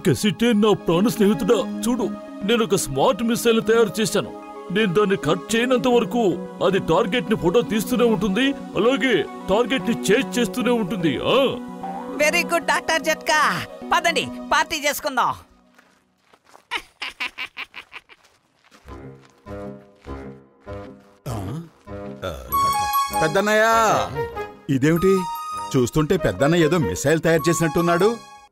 గసిటే నా ప్రాణ స్నేహితుడా, చూడు, నేను ఒక స్మార్ట్ మిసైల్ తయారు చేశాను. నేను దాన్ని కట్ చేయనంత వరకు అది టార్గెట్ ని ఫోటో తీస్తూనే ఉంటుంది, అలాగే టార్గెట్ ని చేజ్ చేస్తూనే ఉంటుంది. వెరీ గుడ్ డాక్టర్ జట్కా, పదండి పార్టీ చేసుకుందాం. పెద్దన్నయ్య, ఇదేమిటి చూస్తుంటే పెద్దన్న ఏదో మిసైల్ తయారు చేసినట్టున్నాడు.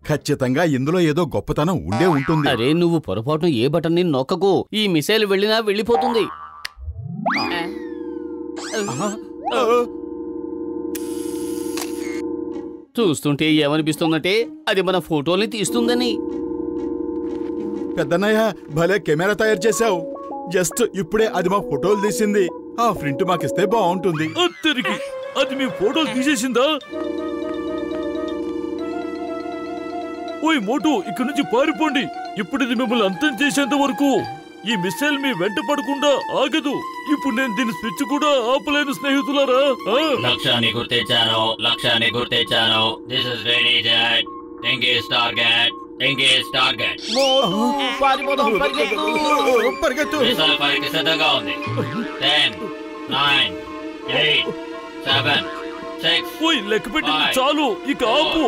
ఖచ్చితంగా ఇందులో ఏదో గొప్పతనం ఉండే ఉంటుంది. అరే నువ్వు పొరపాటున ఏ బటన్ ని నొక్కకు, ఈ మిసైల్ వెళ్ళినా వెళ్ళిపోతుంది. చూస్తుంటే ఏమనిపిస్తుందంటే అది మన ఫోటోల్ని తీస్తుందని. పెద్దన్నయ్య, భలే కెమెరా తయారు చేశావు. జస్ట్ ఇప్పుడే అది మా ఫోటోలు తీసింది. ఆ ప్రింట్ మాకిస్తే బాగుంటుంది. అది మీ ఫోటోలు తీసేసిందా? ఓయ్ మోటు, ఇక్కడి నుంచి పారిపోండి. ఇప్పుడు ఇది మిమ్మల్ని అంతం చేసేంత వరకు ఈ మిసైల్ మీ వెంట పడకుండా ఆగదు. ఇప్పుడు నేను దీని స్విచ్ కూడా ఆపలేను స్నేహితులారా. లక్ష్యాన్ని గుర్తించాను. This is ready jet. Engage target. పరిగెత్తు. మిసైల్ ఫైర్కి సిద్ధంగా ఉంది. 10 9 8 7 6 ఓయ్ లెక్క పెట్టింది చాలు, ఇక ఆపు.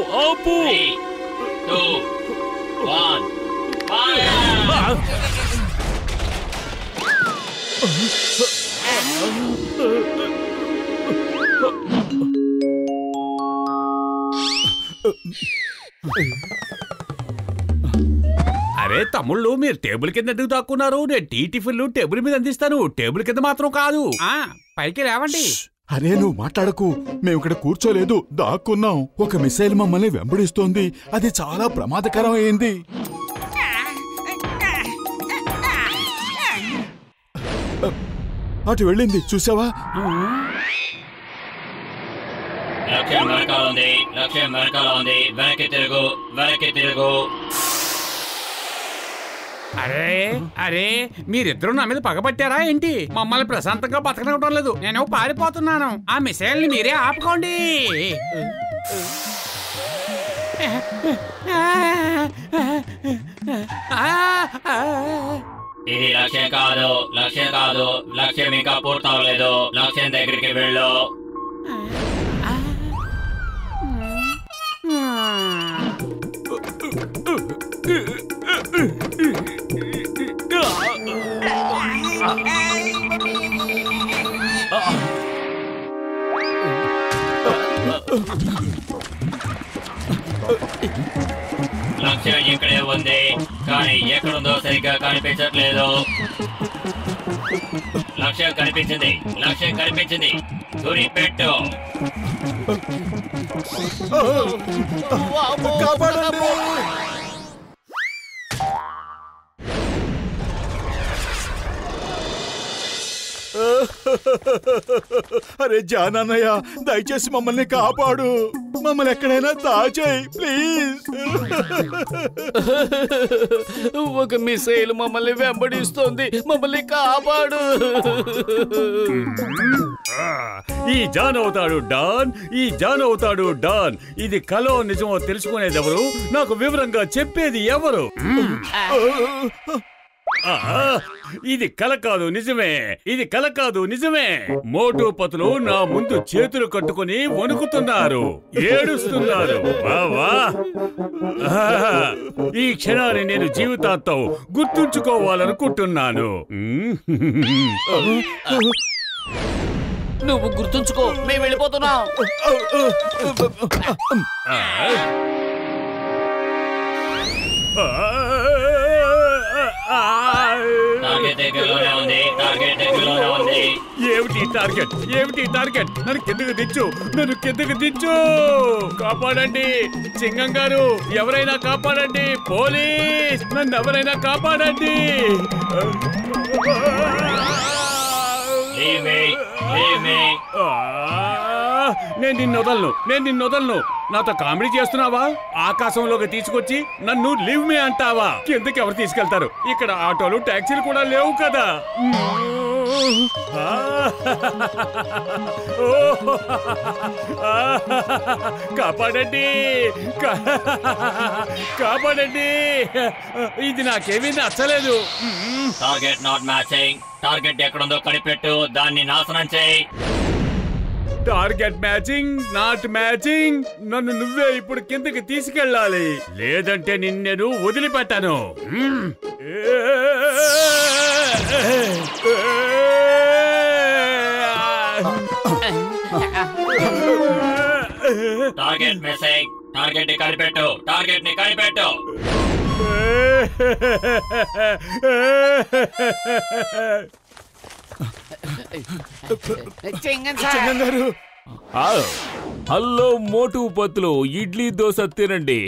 3 2 1 ఫైర్. అరే తమ్ముళ్ళు, మీరు టేబుల్ కింద ఎందుకు దాక్కున్నారు? నేను టీ టిఫిన్లు టేబుల్ మీద అందిస్తాను, టేబుల్ కింద మాత్రం కాదు. పైకి లేవండి. అరే నువ్వు మాట్లాడకు, మేము ఇక్కడ కూర్చోలేదు, దాక్కున్నాం. ఒక మిసైల్ మమ్మల్ని వెంబడిస్తోంది. అది చాలా ప్రమాదకరం అయింది. అటు వెళ్ళింది, చూసావా? లక్ష్యం వెనకాల ఉంది. వెనక్కి తిరుగు. అరే మీరిద్దరు నా మీద పగబట్టారా ఏంటి? మమ్మల్ని ప్రశాంతంగా బతకనివ్వడం లేదు. నేను పారిపోతున్నాను. ఆ మిసైల్ ని మీరే ఆపుకోండి. ఇది లక్ష్యం కాదు. లక్ష్యం ఇంకా పూర్తవలేదు. లక్ష్యం దగ్గరికి వెళ్ళు. లక్ష్యం ఇక్కడే ఉంది, కానీ ఎక్కడుందో సరిగ్గా కనిపించట్లేదు. లక్ష్యం కనిపించింది. గురి పెట్టు. అరే జానన్నయ్య, దయచేసి మమ్మల్ని కాపాడు. మమ్మల్ని ఎక్కడైనా దాచేయి ప్లీజ్. ఒక మిసైల్ మమ్మల్ని వెంబడిస్తోంది, మమ్మల్ని కాపాడు. ఈ జాన్ అవుతాడు డాన్. ఇది కలో నిజమో తెలుసుకునేది ఎవరు? నాకు వివరంగా చెప్పేది ఎవరు? ఇది కల కాదు నిజమే. మోటు పతులు నా ముందు చేతులు కట్టుకుని వణుకుతున్నారు, ఏడుస్తున్నారు. ఈ క్షణాన్ని నేను జీవితాంతం గుర్తుంచుకోవాలనుకుంటున్నాను. నువ్వు గుర్తుంచుకో, మేము వెళ్ళిపోతున్నాం. టార్గెట్ దగ్గరలోనే ఉంది. ఏమిటి టార్గెట్? నన్ను కిందకు దించు. కాపాడండి సింగం గారు, ఎవరైనా కాపాడండి. పోలీస్, నన్ను ఎవరైనా కాపాడండి. నేను నిన్ను వదలను. నాతో కామెడీ చేస్తున్నావా? ఆకాశంలోకి తీసుకొచ్చి నన్ను లీవ్ మీ అంటావా? కిందకి ఎవరు తీసుకెళ్తారు? ఇక్కడ ఆటోలు టాక్సీలు కూడా లేవు కదా. కాపాడండి కాపాడండి, ఇది నాకేమీ నచ్చలేదు. Target not matching. టార్గెట్ ఎక్కడుందో కనిపెట్టు, దాన్ని నాశనం చేయి. Target matching not matching. నన్ను నువ్వే ఇప్పుడు కిందకి తీసుకెళ్ళాలి, లేదంటే నిన్ను వదిలిపెట్టాను. Target missing. టార్గెట్ ని కనిపెట్టు, టార్గెట్ ని కనిపెట్టు. చింగన్ గారు హలో మోటు పత్తులు, ఇడ్లీ దోశ తినండి.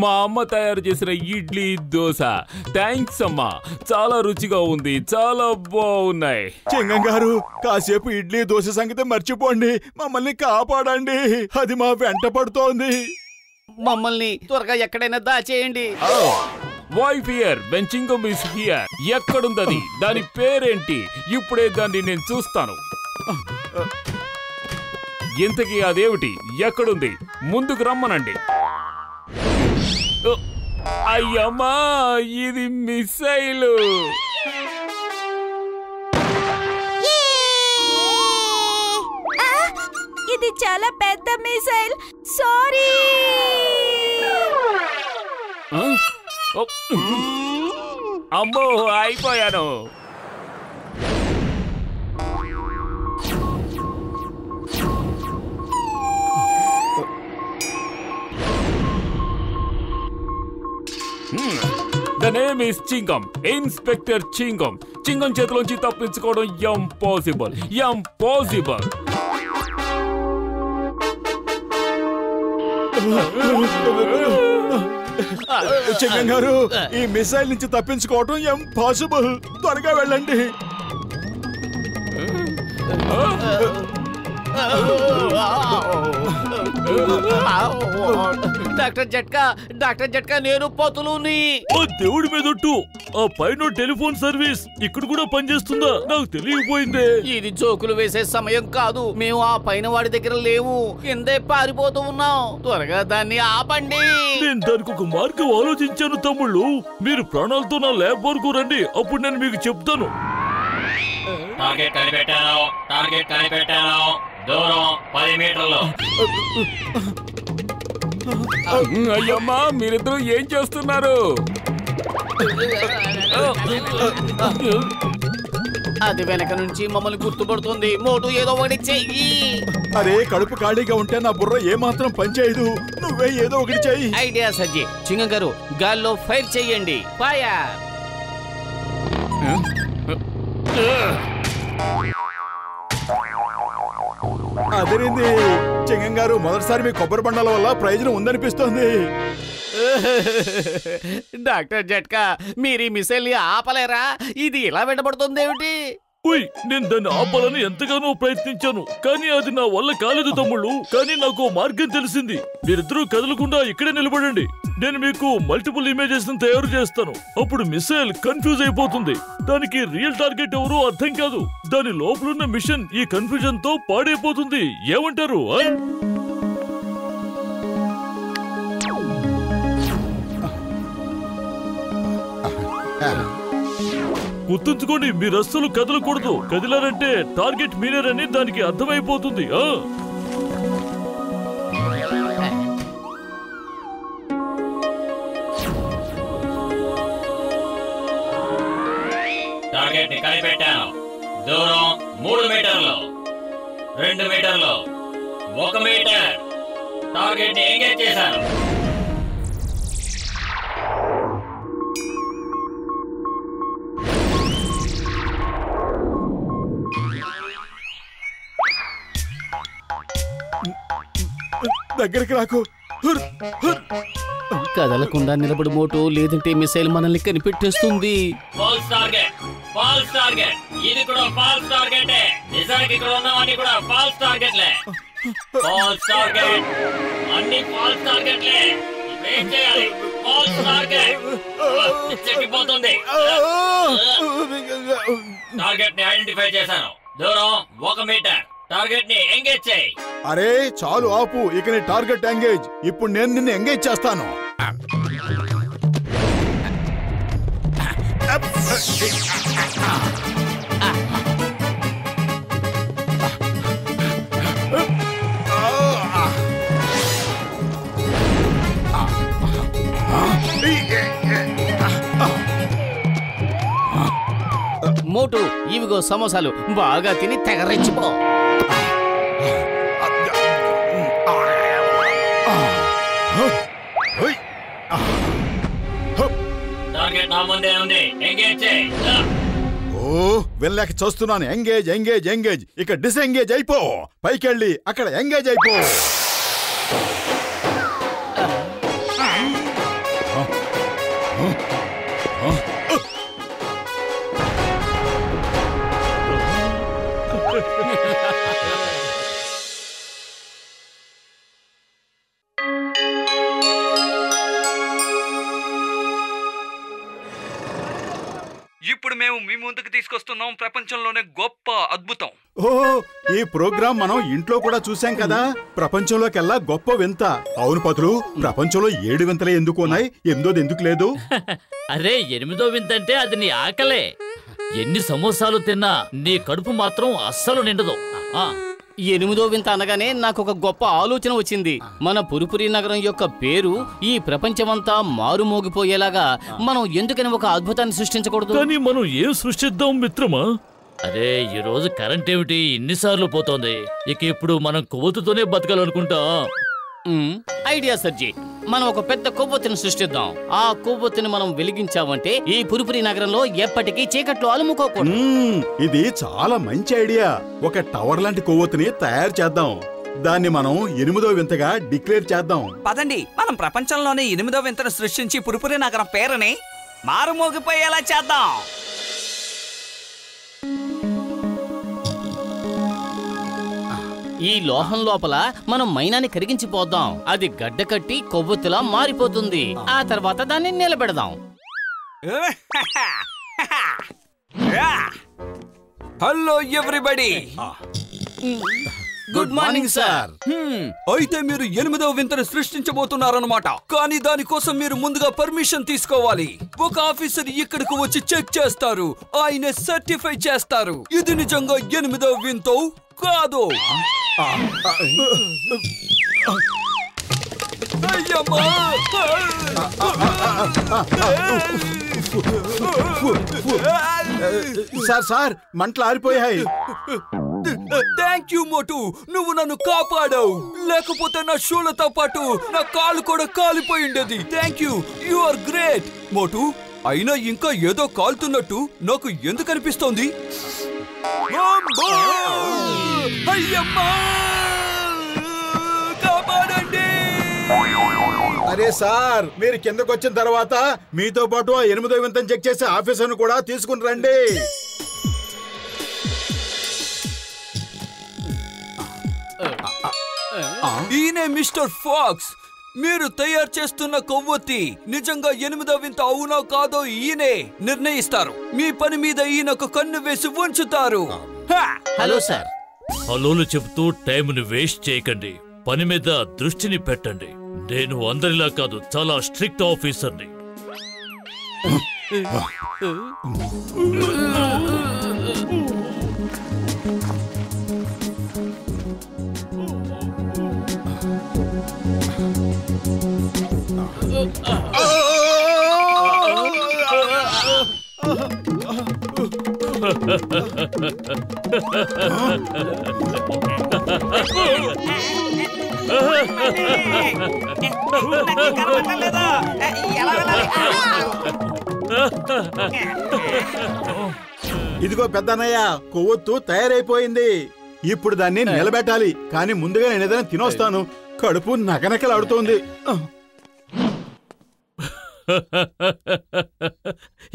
మా అమ్మ తయారు చేసిన ఇడ్లీ దోశ. థ్యాంక్స్ అమ్మా, చాలా రుచిగా ఉంది, చాలా బాగున్నాయి. చింగం గారు, కాసేపు ఇడ్లీ దోశ సంగతి మర్చిపోండి, మమ్మల్ని కాపాడండి, అది మా వెంట పడుతోంది. మమ్మల్ని త్వరగా ఎక్కడైనా దాచేయండి. వైఫ్ హియర్, బెంచింగం ఇస్ హియర్. ఎక్కడుందది? దాని పేరేంటి? ఇప్పుడే దాన్ని నేను చూస్తాను. ఇంతకీ అదేమిటి? ఎక్కడుంది? ముందుకు రమ్మనండి. అయ్యమ్మా, ఇది మిసైలు. ఇది చాలా పెద్ద మిసైల్. సారీ. అమ్మో, అయిపోయాను. The name is Chingam, Inspector Chingam. చింగం చేతిలోంచి తప్పించుకోవడం ఇంపాసిబుల్, ఇంపాసిబుల్. చింగం గారు, ఈ మిసైల్ నుంచి తప్పించుకోవడం ఇంపాసిబుల్. త్వరగా వెళ్ళండి. డాక్టర్ జట్కా నేను పతులుని. ఓ దేవుడి మీదొట్టు, ఆ పైన టెలిఫోన్ సర్వీస్ ఇక్కడ కూడా పనిచేస్తుందా? నాకు తెలియకపోయిందే. ఇది జోకులు వేసే సమయం కాదు. మేము ఆ పైన వాడి దగ్గర లేవు, కిందే పారిపోతూ ఉన్నాం. త్వరగా దాన్ని ఆపండి. నేను దానికి ఒక మార్గం ఆలోచించాను తమ్ముళ్ళు. మీరు ప్రాణాలతో నా ల్యాబ్ వరకు రండి, అప్పుడు నేను మీకు చెప్తాను. టార్గెట్ కనిపెట్టాను, టార్గెట్ కనిపెట్టాను. దూరం 10 మీటర్లు. అయ్యమ్మా, మీరిద్దరూ ఏం చేస్తున్నారు? అది వెనక నుంచి మమ్మల్ని గుర్తుపడుతుంది. మోటు ఏదో ఒకటి చెయ్యి. అరే, కడుపు ఖాళీగా ఉంటే నా బుర్ర ఏమాత్రం పనిచేయదు. నువ్వే ఏదో ఒకటి చెయ్యి. ఐడియా సజ్జి. చింగం గారు, గాల్లో ఫైర్ చెయ్యండి. ఫైర్. అదిరింది. చింగం గారు, మొదటిసారి మీ కొబ్బరి బండాల వల్ల ప్రయోజనం ఉందనిపిస్తోంది. డాక్టర్ జట్కా, మీరు ఈ మిసైల్ ని ఆపలేరా? ఇది ఇలా వెంటబడుతుంది ఏమిటి? ఉయ్, నేను దాన్ని ఆపాలని ఎంతగానో ప్రయత్నించాను, కానీ అది నా వల్ల కాలేదు తమ్ముళ్ళు. కానీ నాకు మార్గం తెలిసింది. మీరిద్దరూ కదలకుండా ఇక్కడే నిలబడండి. నేను మీకు మల్టిపుల్ ఇమేజెస్ తయారు చేస్తాను. అప్పుడు మిసైల్ కన్ఫ్యూజ్ అయిపోతుంది. దానికి రియల్ టార్గెట్ ఎవరో అర్థం కాదు. దాని లోపలున్న మిషన్ ఈ కన్ఫ్యూజన్ తో పాడైపోతుంది. ఏమంటారు? గుర్తుంచుకోండి, మీరు అస్సలు కదలకూడదు. కదిలారంటే టార్గెట్ మీరేనని దానికి అర్థమైపోతుంది. టార్గెట్ ని కనిపెట్టాను. దూరం 3 మీటర్లు, 2 మీటర్లు, 1 మీటర్. టార్గెట్ ని ఎంగేజ్ చేశాను. దగ్గరికి రాకు. కదలకుండా నిలబడి మోటు, లేదంటే మిసైల్ మనల్ని కనిపెట్టేస్తుంది. False target, false target. ఇది కూడా ఫాల్స్ టార్గెటే. నిజానికి ఇక్కడ ఉన్నవన్నీ కూడా ఫాల్స్ టార్గెట్లే. ఫాల్స్ టార్గెట్, అన్ని ఫాల్స్ టార్గెట్లే. ఏం చేయాలి? ఫాల్స్ టార్గెట్ చెక్కిపోతుంది. టార్గెట్ ని ఐడెంటిఫై చేశాను. దూరం 1 మీటర్. టార్గెట్ ని ఎంగేజ్ చేయి. అరే చాలు ఆపు, ఇక నీ టార్గెట్ ఎంగేజ్. ఇప్పుడు నేను నిన్ను ఎంగేజ్ చేస్తాను. మోటు, ఇవిగో సమోసాలు, బాగా తిని తెగరెచ్చిపో. టార్గెట్ నా ముందే ఉంది. ఎంగేజ్ చేయి. ఓ వెళ్ళాక చూస్తున్నాను. Engage engage engage. ఇక డిసెంగేజ్ అయిపో. పైకెళ్ళి అక్కడ ఎంగేజ్ అయిపో. ఇప్పుడు మేము మీ ముందుకు తీసుకొస్తున్నాం ప్రపంచంలోనే గొప్ప అద్భుతం. ఓ ఈ ప్రోగ్రాం మనం ఇంట్లో కూడా చూసాం కదా. ప్రపంచంలోకెల్లా గొప్ప వింత. అవును పతులు, ప్రపంచంలో 7 వింతలే ఎందుకు ఉన్నాయి, 8ది ఎందుకు లేదు? అరే 8వ వింత అంటే అది నీ ఆకలే. ఎన్ని సమోసాలు తిన్నా నీ కడుపు మాత్రం అస్సలు నిండదు. 8వ వింత అనగానే నాకు ఒక గొప్ప ఆలోచన వచ్చింది. మన పురుపురి నగరం యొక్క పేరు ఈ ప్రపంచమంతా మారుమోగిపోయేలాగా మనం ఎందుకని ఒక అద్భుతాన్ని సృష్టించకూడదు? కానీ మనం ఏం సృష్టిద్దాం మిత్రమా? అరే ఈ రోజు కరెంట్ ఏమిటి ఇన్నిసార్లు పోతోంది? ఇక ఇప్పుడు మనం కొవ్వొత్తుతోనే బతకాలనుకుంటా. ఐడియా సర్జీ, మనం ఒక పెద్ద కొవ్వొత్తిని సృష్టిద్దాం. ఆ కొవ్వొత్తిని మనం వెలిగించామంటే ఈ పురుపురి నగరంలో ఎప్పటికీ చీకట్లో అలుముకోకూడదు. ఇది చాలా మంచి ఐడియా. ఒక టవర్ లాంటి కొవ్వొత్తిని తయారు చేద్దాం. దాన్ని మనం 8వ వింతగా డిక్లేర్ చేద్దాం. పదండి, మనం ప్రపంచంలోనే 8వ వింతను సృష్టించి పురుపురి నగరం పేరుని మారుమోగిపోయేలా చేద్దాం. ఈ లోహం లోపల మనం మైనాన్ని కరిగించిపోద్దాం. అది గడ్డ కట్టి కొవ్వొత్తిలా మారిపోతుంది. ఆ తర్వాత దాన్ని నిలబెడదాం. Hello everybody. Good morning sir. అయితే మీరు 8వ వింతను సృష్టించబోతున్నారన్నమాట. కానీ దానికోసం మీరు ముందుగా పర్మిషన్ తీసుకోవాలి. ఒక ఆఫీసర్ ఇక్కడికి వచ్చి చెక్ చేస్తారు. ఆయన సర్టిఫై చేస్తారు ఇది నిజంగా 8వ వింత కాదు. సార్ సార్ మంటలు ఆరిపోయాయి. థ్యాంక్ యూ మోటు, నువ్వు నన్ను కాపాడావు. లేకపోతే నా షూలతో పాటు నా కాలు కూడా కాలిపోయిండేది. Thank you, you are great Motu. అయినా ఇంకా ఏదో కాలుతున్నట్టు నాకు ఎందుకు అనిపిస్తోంది? కాపాడండి. అరే సార్, మీరు కిందకు వచ్చిన తర్వాత మీతో పాటు ఆ 8వ వింతను చెక్ చేసే ఆఫీసర్ను కూడా తీసుకుని రండి. ఈయనే మిస్టర్ ఫాక్స్. మీరు తయారు చేస్తున్న కొవ్వొత్తి నిజంగా 8వ వింత అవునో కాదో ఈయనే నిర్ణయిస్తారు. మీ పని మీద ఈయన ఒక కన్ను వేసి ఉంచుతారు. Hello sir. హలోలు చెబుతూ టైంని వేస్ట్ చేయకండి. పని మీద దృష్టిని పెట్టండి. నేను అందరిలా కాదు, చాలా స్ట్రిక్ట్ ఆఫీసర్ని. ఇదిగో పెద్దన్నయ్య, కొవ్వొత్తు తయారైపోయింది. ఇప్పుడు దాన్ని నిలబెట్టాలి. కానీ ముందుగా నేను ఏదైనా తినొస్తాను. కడుపు నకనకలాడుతోంది.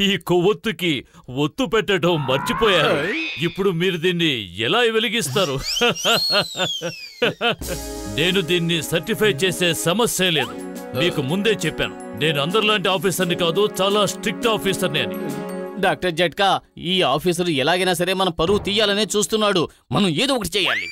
ఈ కొవ్వొత్తుకి ఒత్తు పెట్టడం మర్చిపోయారు. ఇప్పుడు మీరు దీన్ని ఎలా వెలిగిస్తారు? నేను దీన్ని సర్టిఫై చేసే సమస్య లేదు. మీకు ముందే చెప్పాను, నేను అందరిలాంటి ఆఫీసర్ని కాదు, చాలా స్ట్రిక్ట్ ఆఫీసర్ని అని. డాక్టర్ జట్కా, ఈ ఆఫీసర్ ఎలాగైనా సరే మన పరువు తీయాలనే చూస్తున్నాడు. మనం ఏదో ఒకటి చేయాలి.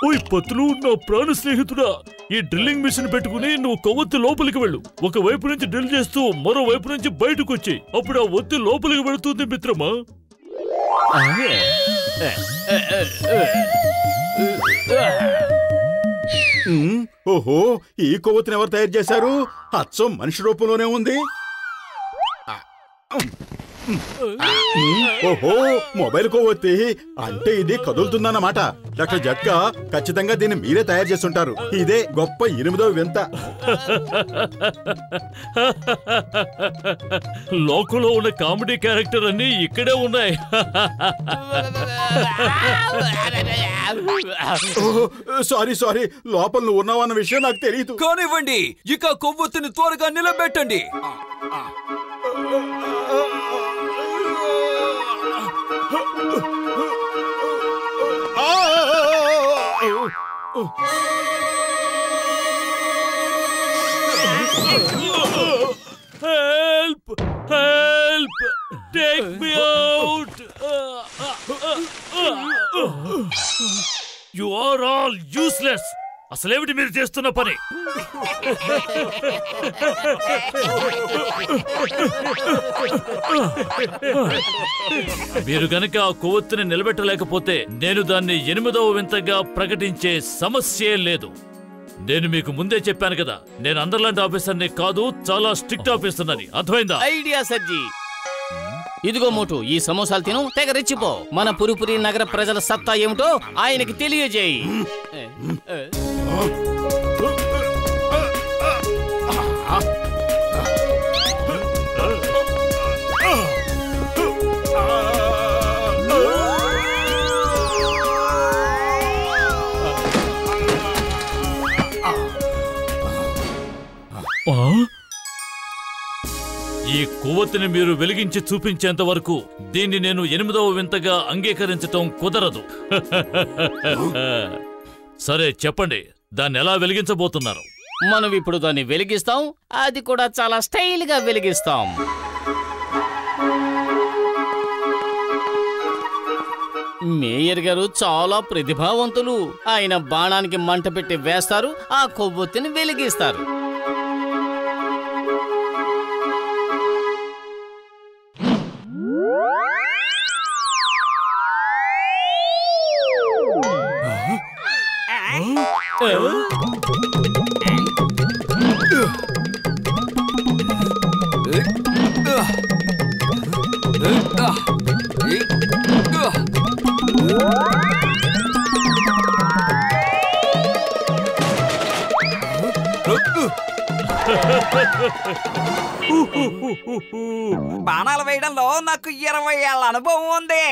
ఓయ్ పతులు, నా ప్రాణ స్నేహితుడా, ఈ డ్రిల్లింగ్ మిషన్ పెట్టుకుని నువ్వు కొవ్వొత్తి లోపలికి వెళ్ళు. ఒక వైపు నుంచి డ్రిల్ చేస్తూ మరో వైపు నుంచి బయటకు వచ్చి అప్పుడు ఆ ఒత్తి లోపలికి వెళుతుంది మిత్రమా. ఓహో, ఈ కొవ్వొత్తిని ఎవరు తయారు చేశారు? అచ్చం మనిషి రూపంలోనే ఉంది. ఓహో, మొబైల్ కొవ్వొత్తి అంటే ఇది కదులుతుందన్నమాట. డాక్టర్ జట్కా, ఖచ్చితంగా దీన్ని మీరే తయారు చేస్తుంటారు. ఇదే గొప్ప 8వ వింత. లోకంలో ఉన్న కామెడీ క్యారెక్టర్ అన్ని ఇక్కడే ఉన్నాయి. సారీ, లోపల నువ్వు ఉన్నావన్న విషయం నాకు తెలియదు. కానివ్వండి, ఇక కొవ్వొత్తిని త్వరగా నిలబెట్టండి. Help! Help! Take me out! You are all useless! అసలేమిటి మీరు చేస్తున్న పని? మీరు గనక ఆ కొవ్వొత్తిని నిలబెట్టలేకపోతే నేను దాన్ని 8వ వింతగా ప్రకటించే సమస్యే లేదు. నేను మీకు ముందే చెప్పాను కదా, నేను అందర్లాంటి ఆఫీసర్ని కాదు, చాలా స్ట్రిక్ట్ ఆఫీసర్ని. అర్థమైందా? ఐడియా సజ్జీ. ఇదిగో మోటు, ఈ సమోసాలు తిను, తెగ రెచ్చిపో. మన పురుపురి నగర ప్రజల సత్తా ఏమిటో ఆయనకి తెలియజేయి. ఈ కొవ్వొత్తిని మీరు వెలిగించి చూపించేంత వరకు దీన్ని నేను 8వ వింతగా అంగీకరించటం కుదరదు. సరే చెప్పండి, దాన్ని ఎలా వెలిగించబోతున్నారు? మనం ఇప్పుడు దాన్ని వెలిగిస్తాం, అది కూడా చాలా స్టైల్ గా వెలిగిస్తాం. మేయర్ గారు చాలా ప్రతిభావంతులు. ఆయన బాణానికి మంట పెట్టి వేస్తారు, ఆ కొవ్వొత్తిని వెలిగిస్తారు. బాణాలు వేయడంలో నాకు 20 ఏళ్ల అనుభవం ఉంది.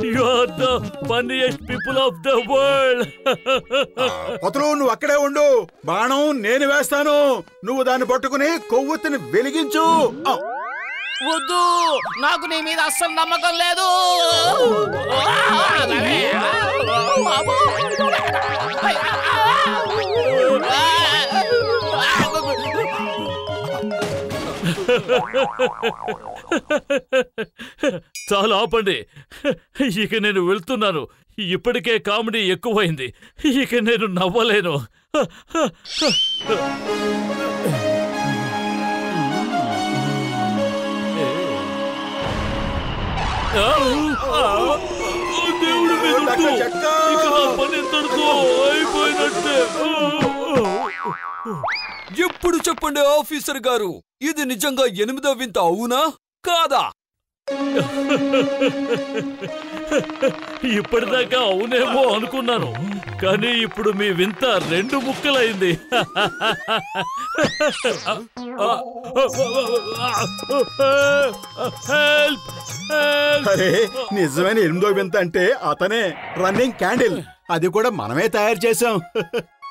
You are the funniest people of the world. పతులు, నువ్వు అక్కడే ఉండు. బాణం నేను వేస్తాను, నువ్వు దాన్ని పట్టుకుని కొవ్వొత్తిని వెలిగించు. వద్దు, నాకు నీ మీద అస్సలు నమ్మకం లేదు. చాలా ఆపండి, ఇక నేను వెళ్తున్నాను. ఇప్పటికే కామెడీ ఎక్కువైంది, ఇక నేను నవ్వలేను. దేవుడు పని ఎంతటితో అయిపోయినట్టే. ఎప్పుడు చెప్పండి ఆఫీసర్ గారు, ఇది నిజంగా 8వ వింత అవునా కాదా? ఇప్పటిదాకా అవునేమో అనుకున్నాను, కానీ ఇప్పుడు మీ వింత 2 ముక్కలైంది. అరే, నిజమైన 8వ వింత అంటే అతనే, రన్నింగ్ క్యాండిల్. అది కూడా మనమే తయారు చేసాం.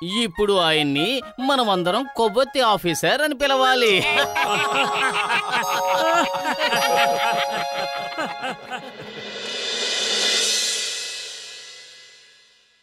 ఇప్పుడు ఆయన్ని మనమందరం కొవ్వొత్తి ఆఫీసర్ అని పిలవాలి.